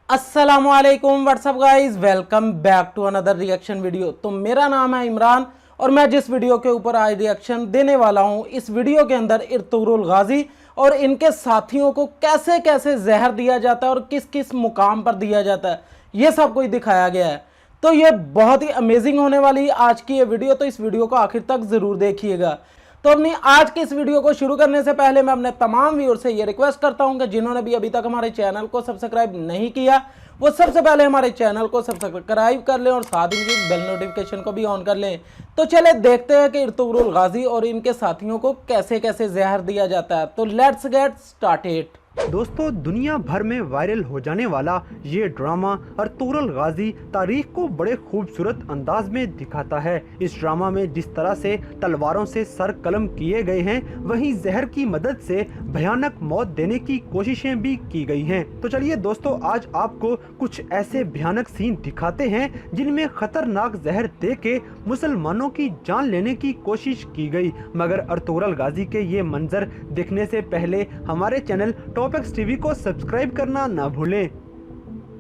अस्सलामुअलैकुम what's up guys, welcome back to another reaction video. तो मेरा नाम है इमरान और मैं जिस वीडियो के ऊपर आज रिएक्शन देने वाला हूं, इस वीडियो के अंदर इरतुगरुल गाजी और इनके साथियों को कैसे कैसे जहर दिया जाता है और किस किस मुकाम पर दिया जाता है, ये सब कुछ दिखाया गया है। तो ये बहुत ही अमेजिंग होने वाली आज की ये वीडियो, तो इस वीडियो को आखिर तक जरूर देखिएगा। तो अपनी आज की इस वीडियो को शुरू करने से पहले मैं अपने तमाम व्यूअर से ये रिक्वेस्ट करता हूं कि जिन्होंने भी अभी तक हमारे चैनल को सब्सक्राइब नहीं किया, वो सबसे पहले हमारे चैनल को सब्सक्राइब कर लें और साथ ही बेल नोटिफिकेशन को भी ऑन कर लें। तो चले देखते हैं कि इरतुगरुल गाजी और इनके साथियों को कैसे कैसे जहर दिया जाता है। तो लेट्स गेट स्टार्टेड। दोस्तों, दुनिया भर में वायरल हो जाने वाला ये ड्रामा इरतुगरुल गाजी तारीख को बड़े खूबसूरत अंदाज में दिखाता है। इस ड्रामा में जिस तरह से तलवारों से सर कलम किए गए हैं, वहीं जहर की मदद से भयानक मौत देने की कोशिशें भी की गई हैं। तो चलिए दोस्तों, आज आपको कुछ ऐसे भयानक सीन दिखाते हैं जिनमें खतरनाक जहर दे के मुसलमानों की जान लेने की कोशिश की गई। मगर इरतुगरुल गाजी के ये मंजर देखने से पहले हमारे चैनल टॉपिक्स टीवी को सब्सक्राइब करना ना भूलें।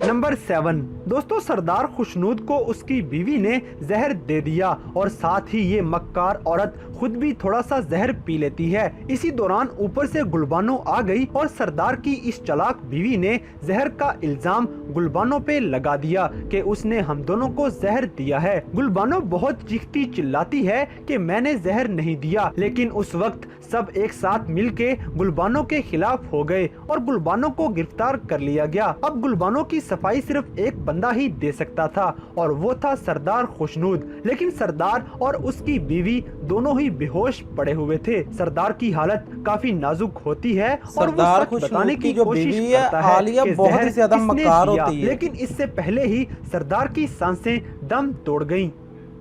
नंबर 7 दोस्तों, सरदार खुशनूद को उसकी बीवी ने जहर दे दिया और साथ ही ये मक्कार औरत खुद भी थोड़ा सा जहर पी लेती है। इसी दौरान ऊपर से गुलबानो आ गई और सरदार की इस चालाक बीवी ने जहर का इल्जाम गुलबानो पे लगा दिया कि उसने हम दोनों को जहर दिया है। गुलबानो बहुत चीखती चिल्लाती है कि मैंने जहर नहीं दिया, लेकिन उस वक्त सब एक साथ मिलके गुलबानो के खिलाफ हो गए और गुलबानो को गिरफ्तार कर लिया गया। अब गुलबानो की सफाई सिर्फ एक बंदा ही दे सकता था और वो था सरदार खुशनूद, लेकिन सरदार और उसकी बीवी दोनों ही बेहोश पड़े हुए थे। सरदार की हालत काफी नाजुक होती है और वो सच बताने की कोशिश करता है कि बहुत ही ज्यादा मक्कार होती है, लेकिन इससे पहले ही सरदार की सांसें दम तोड़ गईं।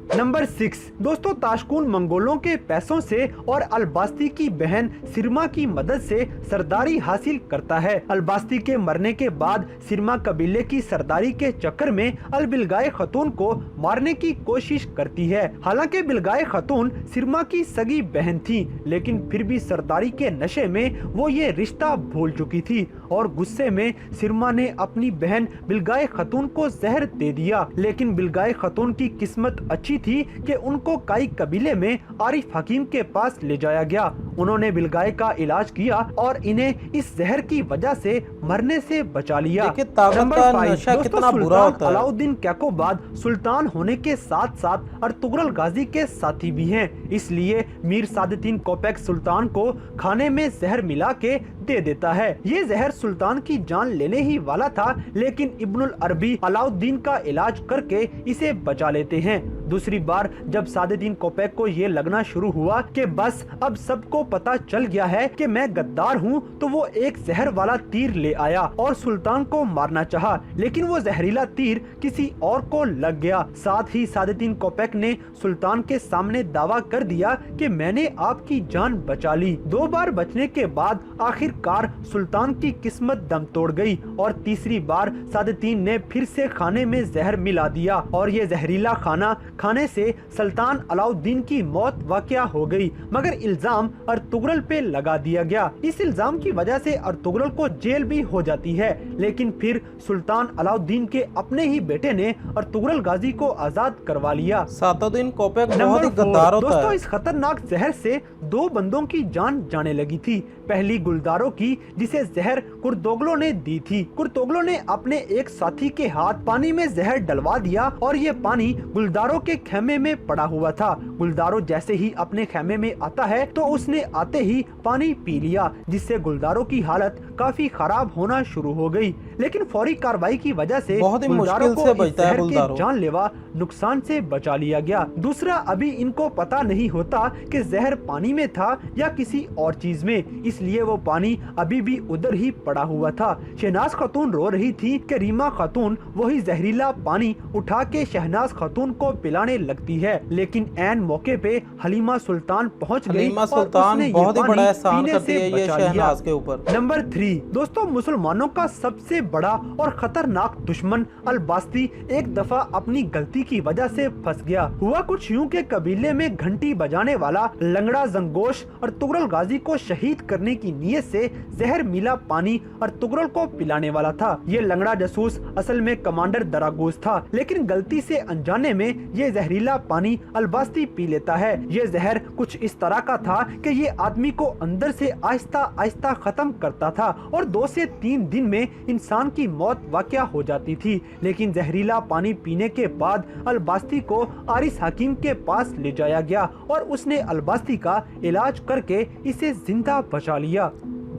नंबर 6 दोस्तों, ताशकून मंगोलों के पैसों से और अलबास्ती की बहन सिरमा की मदद से सरदारी हासिल करता है। अलबास्ती के मरने के बाद सिरमा कबीले की सरदारी के चक्कर में अलबिलगाए खतून को मारने की कोशिश करती है। हालांकि बिलगाए खतून सिरमा की सगी बहन थी, लेकिन फिर भी सरदारी के नशे में वो ये रिश्ता भूल चुकी थी और गुस्से में सिरमा ने अपनी बहन बिलगाए खतून को जहर दे दिया। लेकिन बिलगाए खतून की किस्मत अच्छी थी कि उनको काई कबीले में आरिफ हकीम के पास ले जाया गया। उन्होंने बिलगाए का इलाज किया और इन्हें इस जहर की वजह से मरने से बचा लिया। नंबर 5 कितना बुरा होता है। अलाउद्दीन कैकोबाद सुल्तान होने के साथ साथ इरतुगरुल गाजी के साथी भी हैं, इसलिए मीर सादुद्दीन कोपैक सुल्तान को खाने में जहर मिला के दे देता है। ये जहर सुल्तान की जान लेने ही वाला था, लेकिन इब्नुल अरबी अलाउद्दीन का इलाज करके इसे बचा लेते हैं। दूसरी बार जब सादुद्दीन कोपैक को ये लगना शुरू हुआ कि बस अब सबको पता चल गया है कि मैं गद्दार हूँ, तो वो एक जहर वाला तीर ले आया और सुल्तान को मारना चाहा, लेकिन वो जहरीला तीर किसी और को लग गया। साथ ही सादुद्दीन कोपैक ने सुल्तान के सामने दावा कर दिया कि मैंने आपकी जान बचा ली। 2 बार बचने के बाद आखिरकार सुल्तान की किस्मत दम तोड़ गई और तीसरी बार सादुद्दीन ने फिर से खाने में जहर मिला दिया और ये जहरीला खाना खाने से सुल्तान अलाउद्दीन की मौत वाक़या हो गई। मगर इल्जाम इरतुगरुल पे लगा दिया गया। इस इल्जाम की वजह से इरतुगरुल को जेल भी हो जाती है, लेकिन फिर सुल्तान अलाउद्दीन के अपने ही बेटे ने इरतुगरुल गाजी को आजाद करवा लिया। सादुद्दीन कोपैक बहुत ही गद्दार होता है। दोस्तों, इस खतरनाक जहर से 2 बंदों की जान जाने लगी थी। पहली गुलदारो की, जिसे जहर कुर्तोगलो ने दी थी। कुर्तोगलो ने अपने एक साथी के हाथ पानी में जहर डलवा दिया और ये पानी गुलदारो के खेमे में पड़ा हुआ था। गुलदारो जैसे ही अपने खेमे में आता है तो उसने आते ही पानी पी लिया, जिससे गुलदारो की हालत काफी खराब होना शुरू हो गई। लेकिन फौरी कार्रवाई की वजह से बहुत ही मुश्किल से बचता है गुलदारो। जानलेवा नुकसान से बचा लिया गया। दूसरा, अभी इनको पता नहीं होता कि जहर पानी में था या किसी और चीज में, इसलिए वो पानी अभी भी उधर ही पड़ा हुआ था। शहनाज खातून रो रही थी कि रीमा खातून वही जहरीला पानी उठा के शहनाज खातून को पिलाने लगती है, लेकिन ऐन मौके पे हलीमा सुल्तान पहुंच गई और उसने बहुत ही बड़ा एहसान करती है ये शहनाज के ऊपर। नंबर 3 दोस्तों, मुसलमानों का सबसे बड़ा और खतरनाक दुश्मन अलबास्ती एक दफा अपनी गलती की वजह से फंस गया। हुआ कुछ यूं के कबीले में घंटी बजाने वाला लंगड़ा जंगोश और तुगरल गाजी को शहीद करने की नीयत से जहर मिला पानी और तुगरल को पिलाने वाला था। ये लंगड़ा जासूस असल में कमांडर दरागोस था, लेकिन गलती से अनजाने में ये जहरीला पानी अलबास्ती पी लेता है। ये जहर कुछ इस तरह का था कि ये आदमी को अंदर से आहिस्ता आहिस्ता खत्म करता था और 2 से 3 दिन में इंसान की मौत वाक़या हो जाती थी। लेकिन जहरीला पानी पीने के बाद अलबास्ती को आरिस हकीम के पास ले जाया गया और उसने अलबास्ती का इलाज करके इसे जिंदा बचा लिया।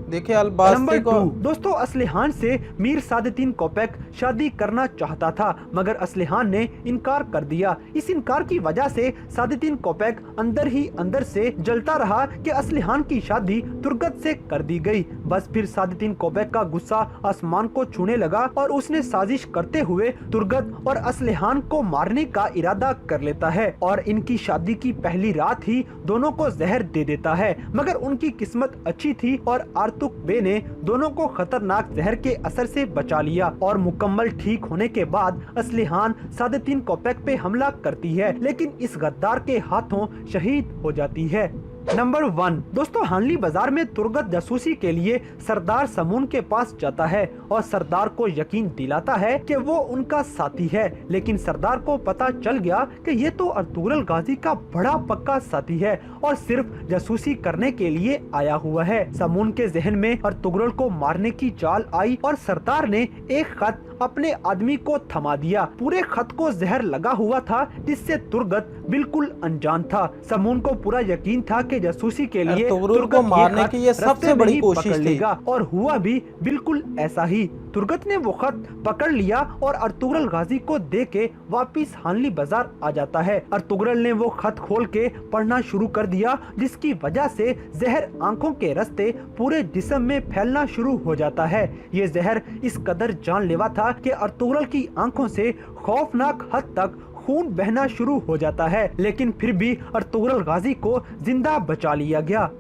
देखिए अलबास्ती नंबर को 2 दोस्तों, असलिहान से मीर सादुद्दीन कोपेक शादी करना चाहता था, मगर असलिहान ने इनकार कर दिया। इस इनकार की वजह से सादुद्दीन कोपेक अंदर ही अंदर से जलता रहा कि असलिहान की शादी तुर्गत से कर दी गई। बस फिर सादुद्दीन कोपेक का गुस्सा आसमान को छूने लगा और उसने साजिश करते हुए तुर्गत और असलिहान को मारने का इरादा कर लेता है और इनकी शादी की पहली रात ही दोनों को जहर दे देता है। मगर उनकी किस्मत अच्छी थी और आर्तुक बे ने दोनों को खतरनाक जहर के असर से बचा लिया और मुकम्मल ठीक होने के बाद असलिहान सादुद्दीन कोपेक पे हमला करती है, लेकिन इस गद्दार के हाथों शहीद हो जाती है। नंबर 1 दोस्तों, हानली बाजार में तुर्गत जासूसी के लिए सरदार समून के पास जाता है और सरदार को यकीन दिलाता है कि वो उनका साथी है, लेकिन सरदार को पता चल गया कि ये तो अर्तुगरुल गाजी का बड़ा पक्का साथी है और सिर्फ जासूसी करने के लिए आया हुआ है। समून के जहन में अर्तुगरुल को मारने की चाल आई और सरदार ने एक खत अपने आदमी को थमा दिया। पूरे खत को जहर लगा हुआ था, जिससे तुर्गत बिल्कुल अनजान था। समून को पूरा यकीन था कि जासूसी के लिए तुर्गत को मारने की ये सबसे बड़ी कोशिश थी और हुआ भी बिल्कुल ऐसा ही। तुर्गत ने वो खत पकड़ लिया और अर्तुगरुल गाजी को दे के वापिस हानली बाजार आ जाता है। अर्तुगरुल ने वो खत खोल के पढ़ना शुरू कर दिया, जिसकी वजह से जहर आंखों के रास्ते पूरे जिस्म में फैलना शुरू हो जाता है। ये जहर इस कदर जानलेवा था कि अर्तुगरुल की आंखों से खौफनाक हद तक खून बहना शुरू हो जाता है, लेकिन फिर भी अर्तुगरुल गाजी को जिंदा बचा लिया गया।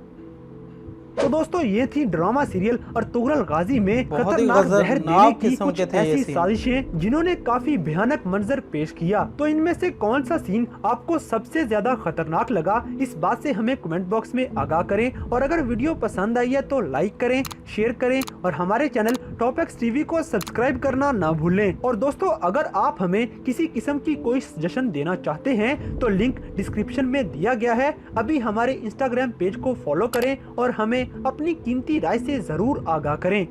तो दोस्तों, ये थी ड्रामा सीरियल अर्तुगरुल गाजी में खतरनाक जहर देने की कुछ ऐसी साजिशें जिन्होंने काफी भयानक मंजर पेश किया। तो इनमें से कौन सा सीन आपको सबसे ज्यादा खतरनाक लगा, इस बात से हमें कमेंट बॉक्स में आगाह करें। और अगर वीडियो पसंद आई है तो लाइक करें, शेयर करें और हमारे चैनल टॉपएक्स टीवी को सब्सक्राइब करना ना भूलें। और दोस्तों, अगर आप हमें किसी किस्म की कोई सजेशन देना चाहते हैं तो लिंक डिस्क्रिप्शन में दिया गया है। अभी हमारे इंस्टाग्राम पेज को फॉलो करें और हमें अपनी कीमती राय से जरूर आगाह करें।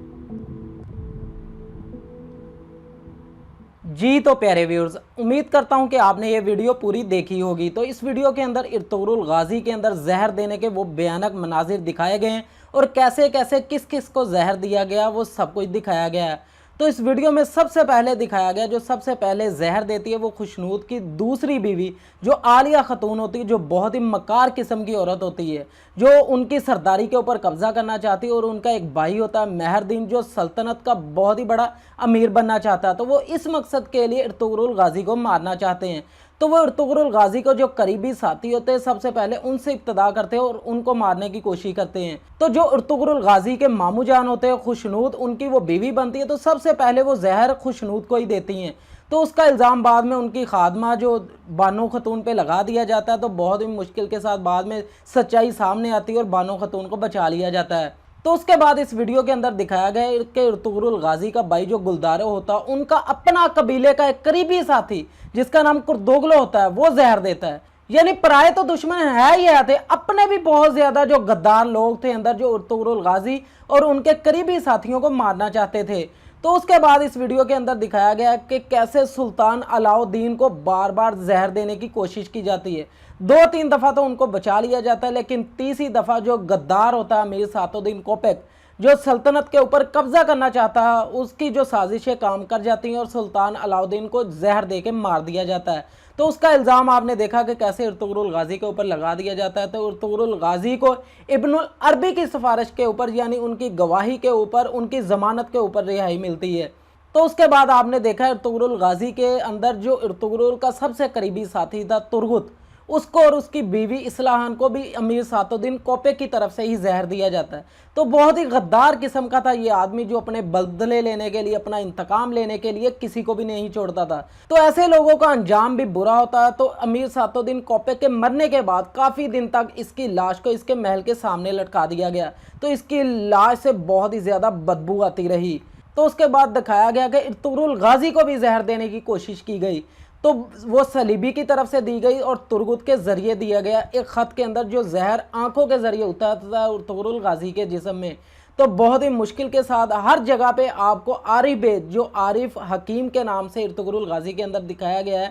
जी तो प्यारे व्यूअर्स, उम्मीद करता हूं कि आपने ये वीडियो पूरी देखी होगी। तो इस वीडियो के अंदर अर्तुगरुल गाजी के अंदर जहर देने के वो भयानक मनाजिर दिखाए गए हैं और कैसे कैसे किस किस को जहर दिया गया वो सब कुछ दिखाया गया है। तो इस वीडियो में सबसे पहले दिखाया गया, जो सबसे पहले जहर देती है वो खुशनूद की दूसरी बीवी जो आलिया खतून होती है, जो बहुत ही मकार किस्म की औरत होती है, जो उनकी सरदारी के ऊपर कब्जा करना चाहती है। और उनका एक भाई होता है मेहरदीन, जो सल्तनत का बहुत ही बड़ा अमीर बनना चाहता है। तो वो इस मकसद के लिए अर्तुगरुल गाजी को मारना चाहते हैं। तो वो अर्तुगरुल गाजी को जो करीबी साथी होते हैं सबसे पहले उनसे इब्तदा करते हैं और उनको मारने की कोशिश करते हैं। तो जो अर्तुगरुल गाजी के मामू जान होते हैं खुशनूद, उनकी वो बीवी बनती है। तो सबसे पहले वो जहर खुशनूद को ही देती हैं। तो उसका इल्ज़ाम बाद में उनकी खादमा जो बानो खतून पे लगा दिया जाता है। तो बहुत ही मुश्किल के साथ बाद में सच्चाई सामने आती है और बानो खतून को बचा लिया जाता है। तो उसके बाद इस वीडियो के अंदर दिखाया गया है कि अर्तुगरुल गाजी का भाई जो गुलदारो होता है, उनका अपना कबीले का एक करीबी साथी जिसका नाम कुर्दोगलो होता है, वो जहर देता है। यानी पराए तो दुश्मन है ही थे, अपने भी बहुत ज्यादा जो गद्दार लोग थे अंदर, जो अर्तुगरुल गाजी और उनके करीबी साथियों को मारना चाहते थे। तो उसके बाद इस वीडियो के अंदर दिखाया गया कि कैसे सुल्तान अलाउद्दीन को बार बार जहर देने की कोशिश की जाती है। 2-3 दफ़ा तो उनको बचा लिया जाता है, लेकिन तीसरी दफ़ा जो गद्दार होता है अमीर सादुद्दीन कोपेक, जो सल्तनत के ऊपर कब्जा करना चाहता है, उसकी जो साजिशें काम कर जाती हैं और सुल्तान अलाउद्दीन को जहर दे के मार दिया जाता है। तो उसका इल्ज़ाम आपने देखा कि कैसे अर्तुगरुल गाजी के ऊपर लगा दिया जाता है। तो अर्तुगरुल गाजी को इब्नुल अरबी की सिफारिश के ऊपर, यानी उनकी गवाही के ऊपर, उनकी ज़मानत के ऊपर रिहाई मिलती है। तो उसके बाद आपने देखा अर्तुगरुल गाजी के अंदर जो अर्तुगरुल का सबसे करीबी साथी था तुर्गुत, اس کو اور اس کی بیوی اصلاحان کو بھی امیر سعدالدین کوپے کی طرف سے ہی زہر دیا جاتا ہے۔ تو بہت ہی غدار قسم کا تھا یہ آدمی، جو اپنے بدلے لینے کے لیے، اپنا انتقام لینے کے لیے کسی کو بھی نہیں چھوڑتا تھا۔ تو ایسے لوگوں کا انجام بھی برا ہوتا ہے۔ تو امیر سعدالدین کوپے کے مرنے کے بعد کافی دن تک اس کی لاش کو اس کے محل کے سامنے لٹکا دیا گیا، تو اس کی لاش سے بہت ہی زیادہ بدبو آتی رہی۔ تو اس کے بعد دکھایا گیا کہ ارطغرل غازی کو بھی زہر دینے کی کوشش کی گئی، تو وہ صلیبی کی طرف سے دی گئی اور ترگت کے ذریعے دیا گیا ایک خط کے اندر، جو زہر آنکھوں کے ذریعے اترتا تھا ارطغرل غازی کے جسم میں۔ تو بہت ہی مشکل کے ساتھ ہر جگہ پہ آپ کو عارف بے، جو عارف حکیم کے نام سے ارطغرل غازی کے اندر دکھایا گیا ہے،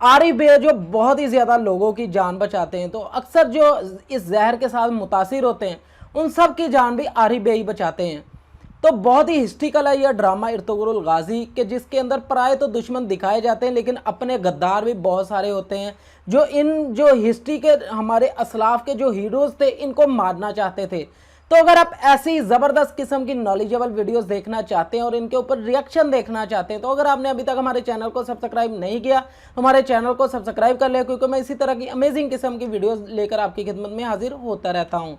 عارف بے جو بہت ہی زیادہ لوگوں کی جان بچاتے ہیں۔ تو اکثر جو اس زہر کے ساتھ متاثر ہوتے ہیں ان سب کی جان بھی عارف بے ہی بچاتے ہیں۔ تو بہت ہی ہسٹریکل ہے یہ ڈرامہ ارطغرل غازی، کہ جس کے اندر پرائے تو دشمن دکھائے جاتے ہیں لیکن اپنے غدار بھی بہت سارے ہوتے ہیں، جو ہسٹری کے ہمارے اسلاف کے جو ہیروز تھے ان کو مارنا چاہتے تھے۔ تو اگر آپ ایسی زبردست قسم کی نالیجبل ویڈیوز دیکھنا چاہتے ہیں اور ان کے اوپر ریئیکشن دیکھنا چاہتے ہیں، تو اگر آپ نے ابھی تک ہمارے چینل کو سبسکرائب نہیں کیا، ہمارے چینل کو سبسکرائب کر لیں، کیونکہ میں اسی طرح کی امیزنگ قسم کی ویڈیوز لے کر آپ کی خدمت میں حاضر ہوتا رہتا ہوں۔